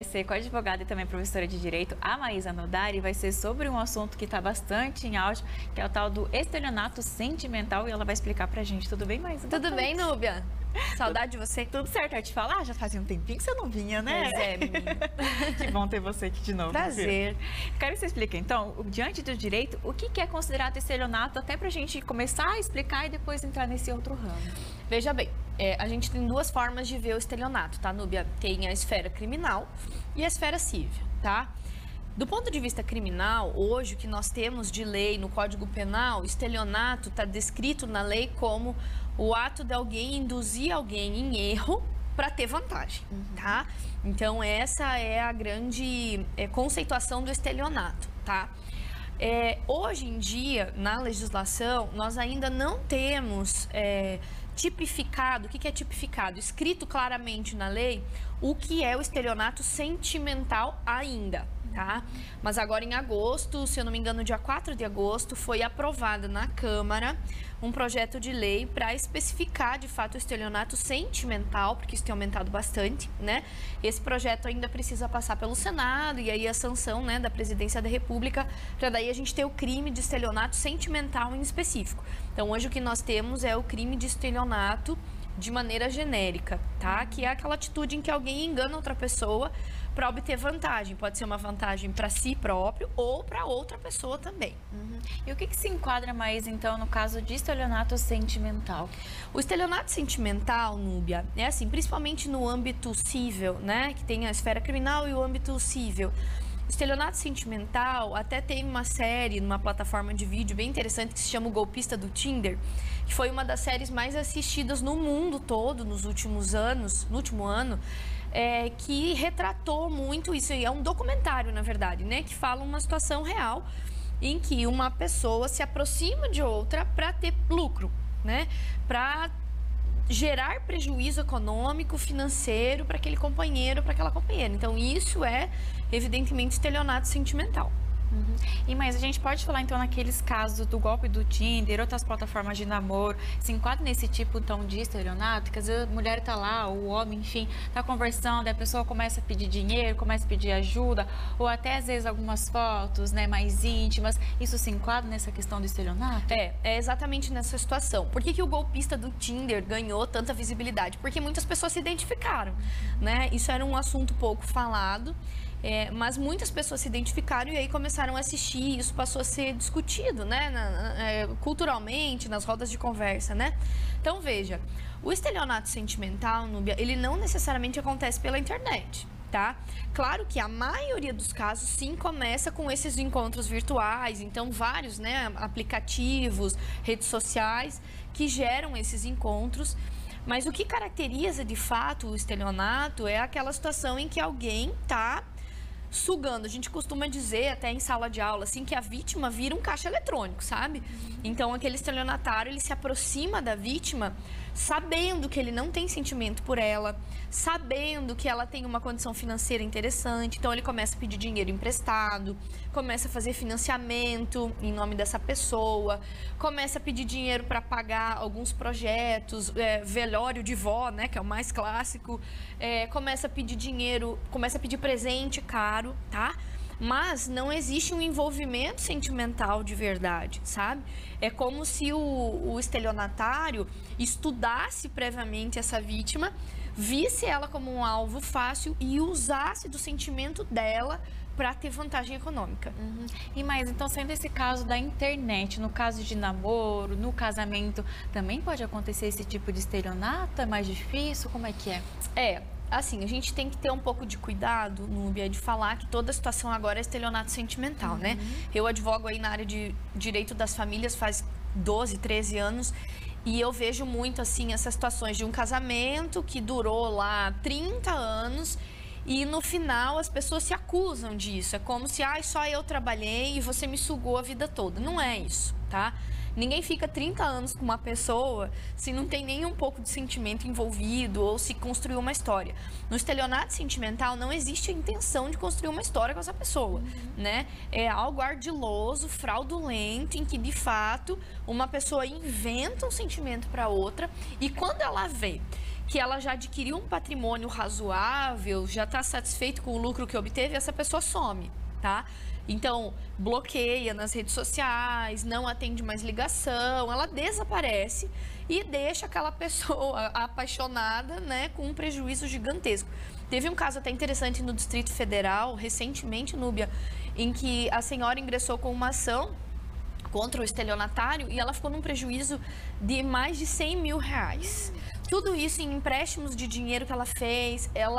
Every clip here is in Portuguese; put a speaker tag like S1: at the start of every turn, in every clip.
S1: Ser com a advogada e também professora de Direito, a Maísa Nodari, vai ser sobre um assunto que está bastante em auge, que é o tal do estelionato sentimental, e ela vai explicar pra gente. Tudo bem, Maísa?
S2: Tudo bem, Núbia? Saudade de você.
S1: Tudo certo, eu te falar, já fazia um tempinho que você não vinha, né?
S2: Pois é, menina.
S1: Que bom ter você aqui de novo.
S2: Prazer.
S1: Quero que você explique, então, diante do direito, o que é considerado estelionato, até pra gente começar a explicar e depois entrar nesse outro ramo.
S2: Veja bem, a gente tem duas formas de ver o estelionato, tá, Núbia? Tem a esfera criminal e a esfera civil, tá? Do ponto de vista criminal, hoje o que nós temos de lei no Código Penal, estelionato está descrito na lei como o ato de alguém induzir alguém em erro para ter vantagem, tá? Então essa é a grande conceituação do estelionato, tá? Hoje em dia, na legislação, nós ainda não temos tipificado, o que é tipificado? Escrito claramente na lei o que é o estelionato sentimental ainda, tá? Mas agora em agosto, se eu não me engano, dia 4 de agosto, foi aprovado na Câmara um projeto de lei para especificar de fato o estelionato sentimental, porque isso tem aumentado bastante, né? Esse projeto ainda precisa passar pelo Senado e aí a sanção, né, da Presidência da República, para daí a gente ter o crime de estelionato sentimental em específico. Então hoje o que nós temos é o crime de estelionato de maneira genérica, tá? Que é aquela atitude em que alguém engana outra pessoa para obter vantagem. Pode ser uma vantagem para si próprio ou para outra pessoa também.
S1: E o que se enquadra mais, então, no caso de estelionato sentimental?
S2: O estelionato sentimental, Núbia, é assim, principalmente no âmbito civil, né? Que tem a esfera criminal e o âmbito civil. O estelionato sentimental até tem uma série numa plataforma de vídeo bem interessante que se chama O Golpista do Tinder, que foi uma das séries mais assistidas no mundo todo nos últimos anos, no último ano, que retratou muito isso. É um documentário, na verdade, né? Que fala uma situação real em que uma pessoa se aproxima de outra para ter lucro, né? Para gerar prejuízo econômico, financeiro para aquele companheiro, para aquela companheira. Então, isso é, evidentemente, estelionato sentimental.
S1: E mas a gente pode falar então naqueles casos do golpe do Tinder, outras plataformas de namoro, se enquadra nesse tipo então de estelionato, que às vezes a mulher tá lá, o homem, enfim, tá conversando, e a pessoa começa a pedir dinheiro, começa a pedir ajuda, ou até às vezes algumas fotos, né, mais íntimas. Isso se enquadra nessa questão do estelionato?
S2: É exatamente nessa situação. Por que o golpista do Tinder ganhou tanta visibilidade? Porque muitas pessoas se identificaram, né? Isso era um assunto pouco falado. Mas muitas pessoas se identificaram e aí começaram a assistir, isso passou a ser discutido, né, culturalmente, nas rodas de conversa, né? Então, veja, o estelionato sentimental, Núbia, ele não necessariamente acontece pela internet, tá? Claro que a maioria dos casos, sim, começa com esses encontros virtuais, então vários, né, aplicativos, redes sociais que geram esses encontros. Mas o que caracteriza, de fato, o estelionato é aquela situação em que alguém tá sugando. A gente costuma dizer, até em sala de aula, assim, que a vítima vira um caixa eletrônico, sabe? Então, aquele estelionatário, ele se aproxima da vítima sabendo que ele não tem sentimento por ela, sabendo que ela tem uma condição financeira interessante. Então, ele começa a pedir dinheiro emprestado, começa a fazer financiamento em nome dessa pessoa, começa a pedir dinheiro para pagar alguns projetos, velório de vó, né, que é o mais clássico, começa a pedir dinheiro, começa a pedir presente caro, tá? Mas não existe um envolvimento sentimental de verdade, sabe? É como se o estelionatário estudasse previamente essa vítima, visse ela como um alvo fácil e usasse do sentimento dela para ter vantagem econômica.
S1: E mais, então, sendo esse caso da internet, no caso de namoro, no casamento, também pode acontecer esse tipo de estelionato? É mais difícil? Como é que é?
S2: Assim, a gente tem que ter um pouco de cuidado, Núbia, de falar que toda a situação agora é estelionato sentimental, né? Eu advogo aí na área de direito das famílias faz 12, 13 anos e eu vejo muito, assim, essas situações de um casamento que durou lá 30 anos e no final as pessoas se acusam disso. É como se, só eu trabalhei e você me sugou a vida toda. Não é isso, tá? Ninguém fica 30 anos com uma pessoa se não tem nem um pouco de sentimento envolvido ou se construiu uma história. No estelionato sentimental não existe a intenção de construir uma história com essa pessoa, né? É algo ardiloso, fraudulento, em que de fato uma pessoa inventa um sentimento para outra e quando ela vê que ela já adquiriu um patrimônio razoável, já está satisfeito com o lucro que obteve, essa pessoa some, tá? Então, bloqueia nas redes sociais, não atende mais ligação, ela desaparece e deixa aquela pessoa apaixonada, né, com um prejuízo gigantesco. Teve um caso até interessante no Distrito Federal, recentemente, Núbia, em que a senhora ingressou com uma ação contra o estelionatário e ela ficou num prejuízo de mais de 100 mil reais. Tudo isso em empréstimos de dinheiro que ela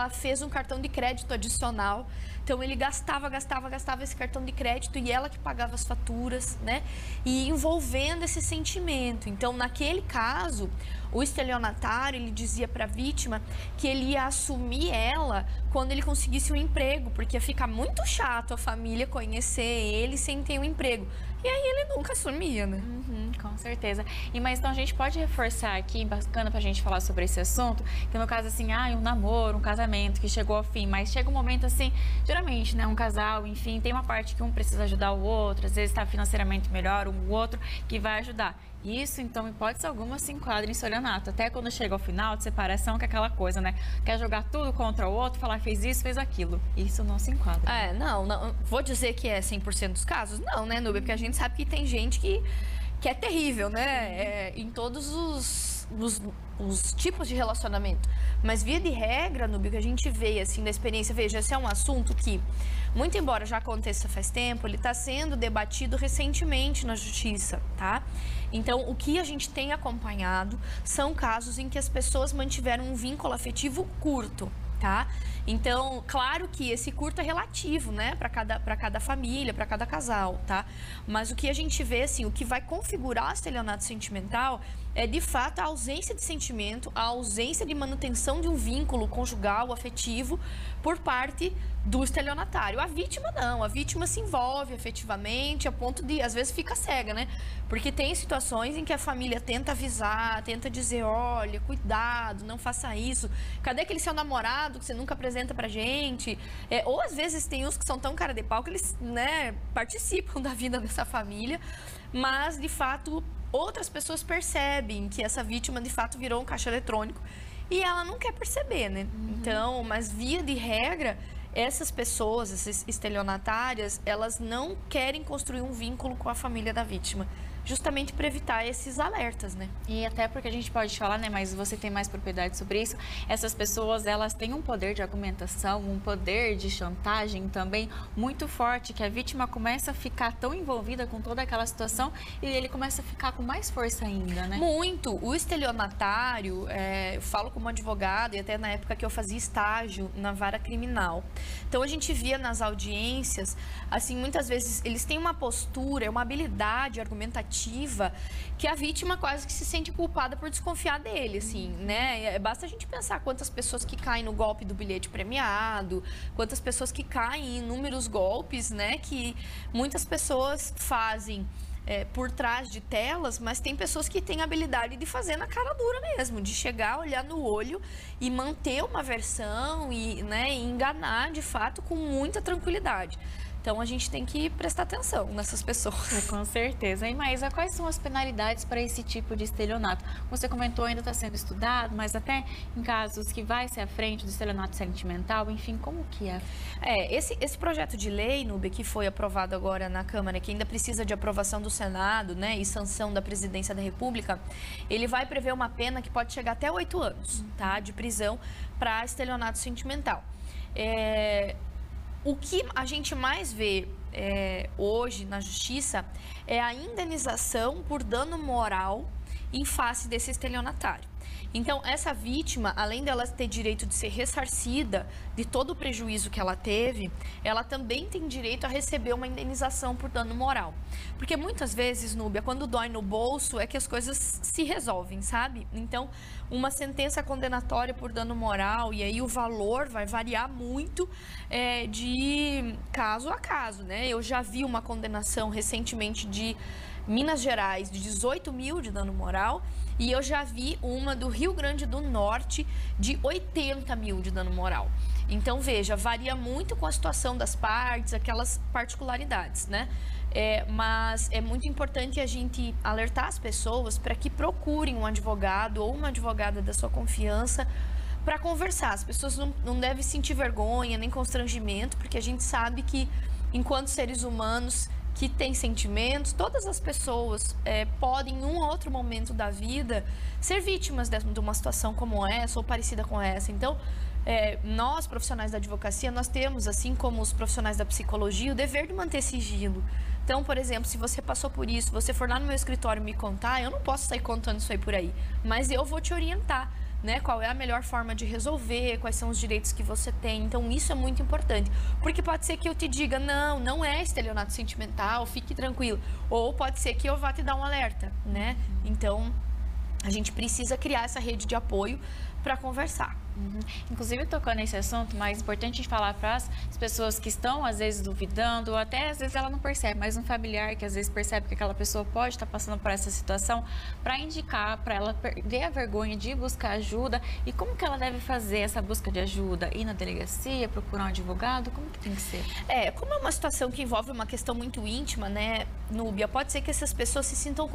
S2: fez um cartão de crédito adicional. Então, ele gastava esse cartão de crédito e ela que pagava as faturas, né? E envolvendo esse sentimento. Então, naquele caso, o estelionatário, ele dizia para a vítima que ele ia assumir ela quando ele conseguisse um emprego, porque ia ficar muito chato a família conhecer ele sem ter um emprego. E aí ele nunca assumia, né?
S1: Com certeza. Mas então a gente pode reforçar aqui, bacana pra gente falar sobre esse assunto, que no caso assim, um namoro, um casamento que chegou ao fim, mas chega um momento assim, geralmente, né, um casal, enfim, tem uma parte que um precisa ajudar o outro, às vezes está financeiramente melhor, o outro que vai ajudar. Isso, então, em hipótese alguma, se enquadra em estelionato. Até quando chega ao final de separação, que é aquela coisa, né? Quer jogar tudo contra o outro, falar fez isso, fez aquilo. Isso não se enquadra.
S2: Não. Vou dizer que é 100% dos casos? Não, né, Núbia? Porque a gente sabe que tem gente que é terrível, né? Em todos os tipos de relacionamento. Mas, via de regra, Núbia, que a gente vê, assim, da experiência, veja, esse é um assunto que, muito embora já aconteça faz tempo, ele está sendo debatido recentemente na justiça, tá? Então, o que a gente tem acompanhado são casos em que as pessoas mantiveram um vínculo afetivo curto, tá? Então, claro que esse curto é relativo, né, para cada família, para cada casal, tá? Mas o que a gente vê, assim, o que vai configurar o estelionato sentimental é, de fato, a ausência de sentimento, a ausência de manutenção de um vínculo conjugal, afetivo, por parte do estelionatário. A vítima não, a vítima se envolve efetivamente a ponto de, às vezes, fica cega, né? Porque tem situações em que a família tenta avisar, tenta dizer, olha, cuidado, não faça isso. Cadê aquele seu namorado que você nunca apresenta pra gente? Ou, às vezes, tem uns que são tão cara de pau que eles, né, participam da vida dessa família, mas, de fato, outras pessoas percebem que essa vítima, de fato, virou um caixa eletrônico e ela não quer perceber, né? Então, mas via de regra, essas pessoas, essas estelionatárias, elas não querem construir um vínculo com a família da vítima, justamente para evitar esses alertas, né?
S1: E até porque a gente pode falar, né, mas você tem mais propriedade sobre isso, essas pessoas, elas têm um poder de argumentação, um poder de chantagem também muito forte, que a vítima começa a ficar tão envolvida com toda aquela situação e ele começa a ficar com mais força ainda, né?
S2: Muito. O estelionatário, eu falo como advogada e até na época que eu fazia estágio na vara criminal. Então, a gente via nas audiências, assim, muitas vezes eles têm uma postura, uma habilidade argumentativa que a vítima quase que se sente culpada por desconfiar dele, assim, né? Basta a gente pensar quantas pessoas que caem no golpe do bilhete premiado, quantas pessoas que caem em inúmeros golpes, né? Que muitas pessoas fazem por trás de telas, mas tem pessoas que têm a habilidade de fazer na cara dura mesmo, de chegar, olhar no olho e manter uma versão e, né, e enganar, de fato, com muita tranquilidade. Então, a gente tem que prestar atenção nessas pessoas.
S1: Com certeza. E, Maísa, quais são as penalidades para esse tipo de estelionato? Você comentou, ainda está sendo estudado, mas até em casos que vai ser à frente do estelionato sentimental, enfim, como que é?
S2: Esse projeto de lei, Núbia, que foi aprovado agora na Câmara, que ainda precisa de aprovação do Senado, né, e sanção da Presidência da República, ele vai prever uma pena que pode chegar até 8 anos, tá, de prisão para estelionato sentimental. O que a gente mais vê hoje na justiça é a indenização por dano moral em face desse estelionatário. Então, essa vítima, além dela ter direito de ser ressarcida de todo o prejuízo que ela teve, ela também tem direito a receber uma indenização por dano moral. Porque muitas vezes, Núbia, quando dói no bolso, é que as coisas se resolvem, sabe? Então, uma sentença condenatória por dano moral, e aí o valor vai variar muito de caso a caso, né? Eu já vi uma condenação recentemente de Minas Gerais de 18 mil de dano moral e eu já vi uma do Rio Grande do Norte de 80 mil de dano moral. Então, veja, varia muito com a situação das partes, aquelas particularidades, né? Mas é muito importante a gente alertar as pessoas para que procurem um advogado ou uma advogada da sua confiança para conversar. As pessoas não devem sentir vergonha nem constrangimento, porque a gente sabe que, enquanto seres humanos que têm sentimentos, todas as pessoas podem, em um ou outro momento da vida, ser vítimas de uma situação como essa ou parecida com essa. Então, nós, profissionais da advocacia, nós temos, assim como os profissionais da psicologia, o dever de manter sigilo. Então, por exemplo, se você passou por isso, você for lá no meu escritório me contar, eu não posso sair contando isso aí por aí, mas eu vou te orientar, né? Qual é a melhor forma de resolver, quais são os direitos que você tem. Então, isso é muito importante. Porque pode ser que eu te diga, não é estelionato sentimental, fique tranquilo. Ou pode ser que eu vá te dar um alerta, né? Então, a gente precisa criar essa rede de apoio para conversar.
S1: Inclusive, tocando nesse assunto, mais importante a gente falar para as pessoas que estão, às vezes, duvidando, ou até, às vezes, ela não percebe, mas um familiar que, às vezes, percebe que aquela pessoa pode estar passando por essa situação, para indicar, para ela perder a vergonha de buscar ajuda. E como que ela deve fazer essa busca de ajuda? Ir na delegacia, procurar um advogado? Como que tem que ser?
S2: Como é uma situação que envolve uma questão muito íntima, né, Núbia, pode ser que essas pessoas se sintam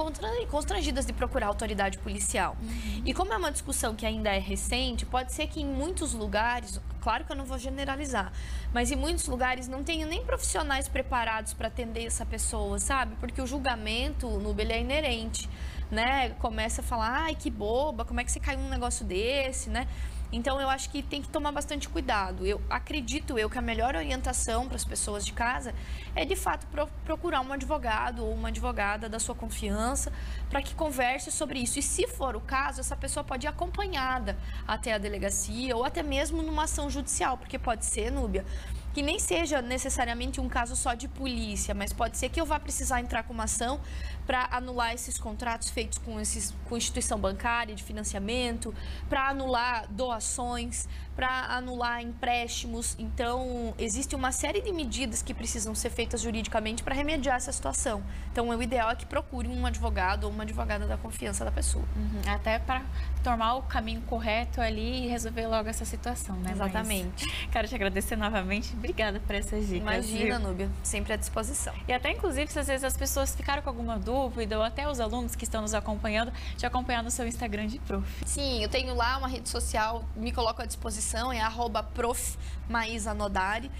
S2: constrangidas de procurar autoridade policial. E como é uma discussão que ainda é recente, pode ser que em muitos lugares, claro que eu não vou generalizar, mas em muitos lugares não tenho nem profissionais preparados para atender essa pessoa, sabe? Porque o julgamento, Núbia, ele é inerente, né? Começa a falar, ai, que boba, como é que você caiu num negócio desse, né? Então, eu acho que tem que tomar bastante cuidado. Eu acredito que a melhor orientação para as pessoas de casa é, de fato, procurar um advogado ou uma advogada da sua confiança para que converse sobre isso. E, se for o caso, essa pessoa pode ir acompanhada até a delegacia ou até mesmo numa ação judicial, porque pode ser, Núbia, que nem seja necessariamente um caso só de polícia, mas pode ser que eu vá precisar entrar com uma ação para anular esses contratos feitos com instituição bancária de financiamento, para anular doações, para anular empréstimos. Então, existe uma série de medidas que precisam ser feitas juridicamente para remediar essa situação. Então, o ideal é que procure um advogado ou uma advogada da confiança da pessoa.
S1: Até para tomar o caminho correto ali e resolver logo essa situação, né?
S2: Exatamente.
S1: Mas, quero te agradecer novamente. Obrigada por essas dicas.
S2: Imagina, Núbia, sempre à disposição.
S1: E até, inclusive, se às vezes as pessoas ficaram com alguma dúvida, ou até os alunos que estão nos acompanhando, te acompanhar no seu Instagram de prof.
S2: Sim, eu tenho lá uma rede social, me coloco à disposição, é @prof.maisanodari.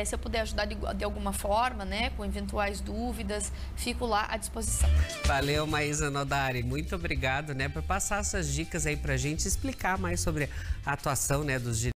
S2: Se eu puder ajudar de alguma forma, né, com eventuais dúvidas, fico lá à disposição.
S3: Valeu, Maísa Nodari. Muito obrigado, né, por passar essas dicas aí pra gente, explicar mais sobre a atuação, né, dos direitos.